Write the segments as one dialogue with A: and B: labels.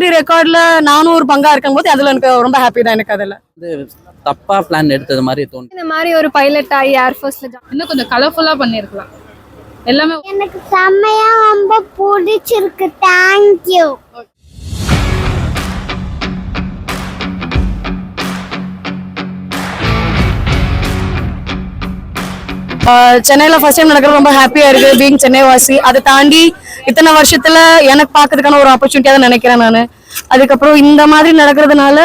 A: மாதிரி ரெக்கார்ட்ல நானும் ஒரு பங்கா இருக்கும்போது அதுல எனக்கு ரொம்ப ஹாப்பி தான். எனக்கு அதுல
B: தப்பா பிளான் எடுத்தது மாதிரி தோணுது.
C: இந்த மாதிரி ஒரு பைலட் ஆகி ஏர்ஃபோர்ஸ்ல இன்னும் கொஞ்சம் கலர்ஃபுல்லா பண்ணிருக்கலாம். எல்லாமே
D: எனக்கு செம்மையா ரொம்ப பிடிச்சிருக்கு. Thank you.
A: சென்னையில ஃபர்ஸ்ட் டைம் நடக்கிறது ரொம்ப ஹாப்பியா இருக்கு. பீங் சென்னை வாசி, அதை தாண்டி இத்தனை வருஷத்துல எனக்கு பாக்குறதுக்கான ஒரு ஆப்பர்ச்சுனிட்டியா தான் நினைக்கிறேன் நான். அதுக்கப்புறம் இந்த மாதிரி நடக்கிறதுனால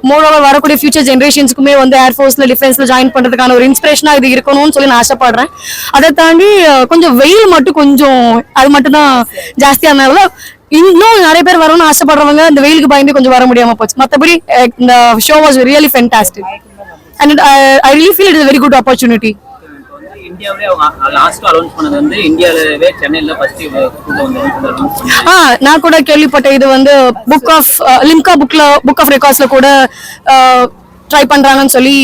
A: மோரோவர் வரக்கூடிய ஃபியூச்சர் ஜென்ரேஷன்ஸ்க்குமே வந்து ஏர்ஃபோர்ஸ்ல டிஃபென்ஸ்ல ஜாயின் பண்றதுக்கான ஒரு இன்ஸ்பிரேஷனா இது இருக்கணும்னு சொல்லி நான் ஆசைப்படுறேன். அதை தாண்டி கொஞ்சம் வெயில் மட்டும் கொஞ்சம் அது மட்டும் தான் ஜாஸ்தியானதுனால இன்னும் நிறைய பேர் வரணும்னு ஆசைப்படுறவங்க இந்த வெயிலுக்கு பயந்து கொஞ்சம் வர முடியாம போச்சு. மற்றபடி இந்த show was really fantastic and I really feel it is very good opportunity.
E: இந்தியாவிலே அவங்க லாஸ்ட் அனௌன்ஸ் பண்ணது வந்து இந்தியாவிலே சென்னையில ஃபர்ஸ்ட்
A: நான் கூட கேள்விப்பட்டேன். இது வந்து லிம்கா புக் ஆஃப் ரெக்கார்ட்ஸ்ல கூட ட்ரை பண்றாங்கன்னு சொல்லி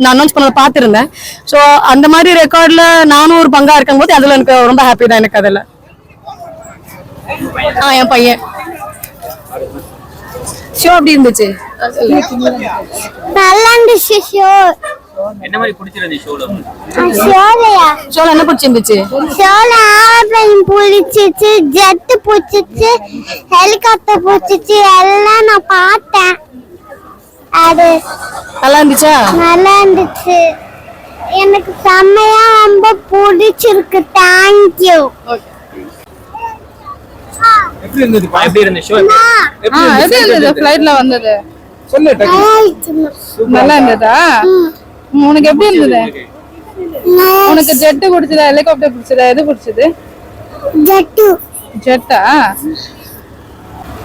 A: நான் அனௌன்ஸ் பண்ணத பார்த்திருந்தேன். ஸோ அந்த மாதிரி ரெக்கார்ட்ல நானும் ஒரு பங்கா இருக்கும்போது அதுல எனக்கு ரொம்ப ஹாப்பி தான். எனக்கு அதுல என் பையன் ஷோ அப்படி இருந்துச்சு.
D: நல்லா இருந்துச்சு ஷோ.
E: என்ன மாதிரி பிடிச்சிருந்துச்சு ஷோல?
A: ஷோல என்ன பிடிச்சிருந்துச்சு?
D: ஷோல ஏரோப்ளேன் பிடிச்சிச்சு, ஜெட் பிடிச்சிச்சு, ஹெலிகாப்டர் பிடிச்சிச்சு, எல்லாம் நான் பார்த்தேன். அது
A: நல்லா இருந்துச்சா?
D: நல்லா இருந்துச்சு. எனக்கு செம்மையா ரொம்ப பிடிச்சிருக்கு. Thank you.
E: எப்படி இருந்தது? எப்படி இருந்துச்சு ஷோ?
C: எப்படி இருந்தது ஃளைட்ல வந்தது?
E: சொல்லு.
C: நல்லா இருந்ததா? உனக்கு எப்படி இருந்தது? உனக்கு ஜெட் பிடிச்சதா ஹெலிகாப்டர் பிடிச்சதா? எது பிடிச்சது? ஜெட்டா?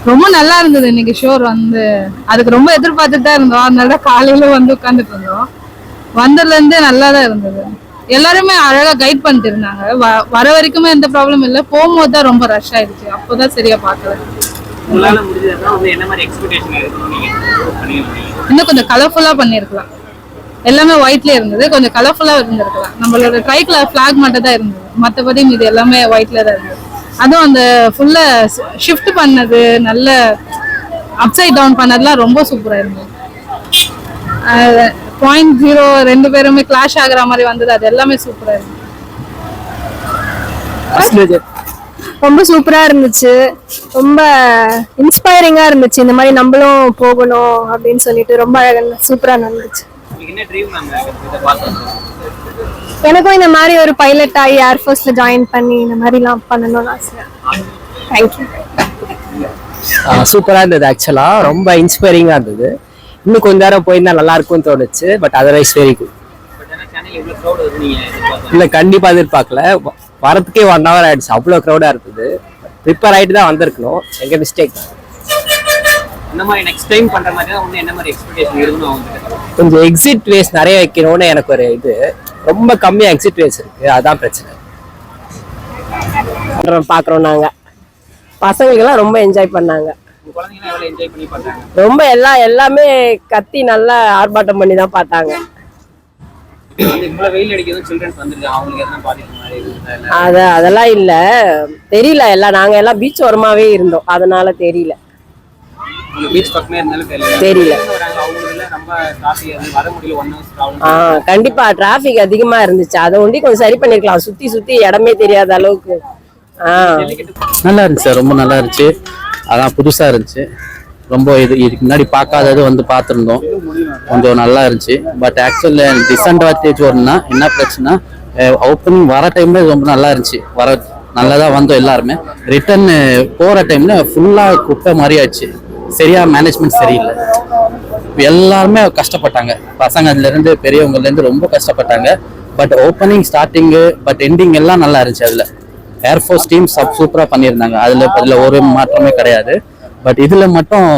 C: ரொம்ப நல்லா இருந்தது இன்னைக்கு ஷோ வந்து. அதுக்கு ரொம்ப எதிர்பார்த்துட்டு தான் இருந்தோம். அதனால காலையில வந்து உட்காந்துட்டு இருந்தோம். வந்ததுல இருந்து நல்லா தான் இருந்தது. எல்லாருமே அழகா கைட் பண்ணிட்டு இருந்தாங்க. வர வரைக்குமே எந்த ப்ராப்ளம் இல்லை. போகும்போது தான் ரொம்ப ரஷ் ஆயிடுச்சு. அப்போதான் சரியா பார்க்கல. இன்னும் கொஞ்சம் கலர்ஃபுல்லா பண்ணிருக்கலாம். எல்லாமே ஒயிட்ல இருந்தது. கொஞ்சம் கலர்ஃபுல்லா இருந்திருக்கலாம். நம்மளோட ட்ரை கலர் ஃபிளாக் மட்டும் தான் இருந்தது. மற்றபடி இது எல்லாமே ஒயிட்ல தான் இருந்தது. அதுவும் அந்த ஃபுல்லா ஷிஃப்ட் பண்ணது, நல்ல அப்சைட் டவுன் பண்ணதுலாம் ரொம்ப சூப்பரா இருந்தது. 0.0 ரெண்டு பேருமே கிளாஷ் ஆகுற மாதிரி வந்தது. அது எல்லாமே சூப்பரா இருந்தது.
F: ரொம்ப சூப்பரா இருந்துச்சு. ரொம்ப இன்ஸ்பைரிங்கா இருந்துச்சு. இந்த மாதிரி நம்மளும் போகணும் அப்படின்னு சொல்லிட்டு ரொம்ப அழகா சூப்பரா நடந்துச்சு. எனக்கும் இந்த மாதிரி ஒரு பைலட் ஆகி ஏர்ஃபோர்ஸ்ல ஜாயின் பண்ணி இந்த மாதிரிலாம் பண்ணணும்னு ஆசை. தேங்க்யூ.
G: சூப்பரா இருந்தது. ஆக்சுவலா ரொம்ப இன்ஸ்பைரிங்கா இருந்தது. இன்னும் கொஞ்ச நேரம் போயிருந்தா நல்லா இருக்கும்னு தோணுச்சு. But otherwise very good. இல்ல கண்டிப்பா எதிர்பார்க்கல. வரதுக்கே 1 hour ஆயிடுச்சு. அவ்வளோ க்ரௌடா இருந்தது. ப்ரிப்பேர் ஆயிட்டு தான் வந்திருக்கணும். எங்க மிஸ்டேக். கொஞ்சம் எக்ஸிட் வேஸ் நிறைய வைக்கணும்னு எனக்கு ஒரு இது. ரொம்ப கம்மியா எக்ஸிட் வேஸ் இருக்கு. அதான் பிரச்சனை. பாக்குறோம் நாங்க. பசங்களுக்கு எல்லாம் ரொம்ப என்ஜாய் பண்ணாங்க. ரொம்ப எல்லாமே கத்தி நல்லா ஆர்ப்பாட்டம் பண்ணி தான் பார்த்தாங்க. அதெல்லாம் இல்ல தெரியல. எல்லாம் நாங்க எல்லாம் பீச் ஓரமாவே இருந்தோம். அதனால தெரியல. கண்டிப்பா டிராபிக் அதிகமா இருந்துச்சு. அதை ஒண்டி கொஞ்சம் சரி பண்ணிருக்கலாம். சுத்தி இடமே தெரியாத அளவுக்கு.
B: நல்லா இருந்துச்சு. ரொம்ப நல்லா இருந்துச்சு. அதான் புதுசா இருந்துச்சு. ரொம்ப இதுக்கு முன்னாடி பார்க்காதது வந்து பார்த்துருந்தோம். கொஞ்சம் நல்லா இருந்துச்சு. பட் ஆக்சுவலி டிஸ்அட்வான்டேஜ் வரும்னா என்ன பிரச்சனை, ஓப்பனிங் வர டைம்ல ரொம்ப நல்லா இருந்துச்சு. நல்லதா வந்தோம் எல்லாருமே. ரிட்டர்ன் போற டைம்ல ஃபுல்லா குப்பை மாதிரி ஆச்சு. சரியா மேனேஜ்மெண்ட் சரியில்லை. எல்லாருமே கஷ்டப்பட்டாங்க. பசங்கள்ல இருந்து பெரியவங்கல இருந்து ரொம்ப கஷ்டப்பட்டாங்க. But opening starting but ending எல்லாம் நல்லா இருந்துச்சு. அதுல ஏர்ஃபோர்ஸ் டீம் சூப்பரா பண்ணியிருந்தாங்க. அதுல ஒரு மாற்றமே கிடையாது. பட் இதுல மட்டும்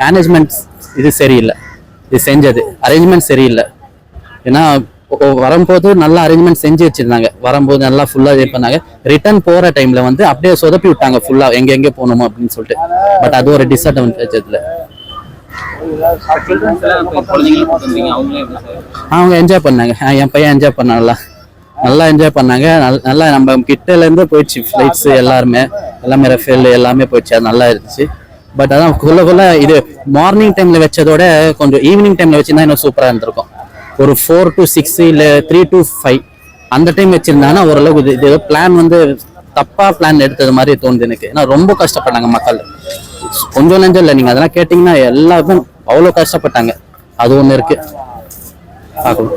B: மேனேஜ்மெண்ட் இது சரியில்லை. இது செஞ்சது அரேஞ்ச்மெண்ட் சரியில்லை. ஏன்னா வரும்போது நல்லா அரேஞ்ச்மெண்ட் செஞ்சு வச்சிருந்தாங்க. வரும்போது நல்லா ஃபுல்லா இது பண்ணாங்க. ரிட்டர்ன் போற டைம்ல வந்து அப்படியே சொதப்பி விட்டாங்க ஃபுல்லா. எங்க போகணுமோ அப்படின்னு சொல்லிட்டு. பட் அது ஒரு டிஸ்அட்வான்டேஜ். இதுல அவங்க என்ஜாய் பண்ணாங்க. என் பையன் என்ஜாய் பண்ணாங்களா, நல்லா என்ஜாய் பண்ணாங்க. நல்லா நம்ம கிட்டல இருந்து போயிடுச்சு. ஃபிளைட்ஸ் எல்லாமே ரஃபேல் எல்லாமே போயிடுச்சு. அது நல்லா இருந்துச்சு. பட் அதான் ஃபுல்லாக இது மார்னிங் டைம்ல வச்சதோட கொஞ்சம் ஈவினிங் டைம்ல வச்சிருந்தா இன்னும் சூப்பராக இருந்திருக்கும். ஒரு 4 to 6 இல்லை 3 to 5 அந்த டைம் வச்சிருந்தாங்கன்னா ஓரளவுக்கு இது பிளான் வந்து தப்பா பிளான் எடுத்தது மாதிரி தோணுது எனக்கு. ஏன்னா ரொம்ப கஷ்டப்பட்டாங்க மக்கள், கொஞ்சம் நெஞ்சம் இல்லை. நீங்க அதெல்லாம் கேட்டீங்கன்னா எல்லாருமே அவ்வளோ கஷ்டப்பட்டாங்க. அது ஒன்று இருக்கு பார்க்கணும்.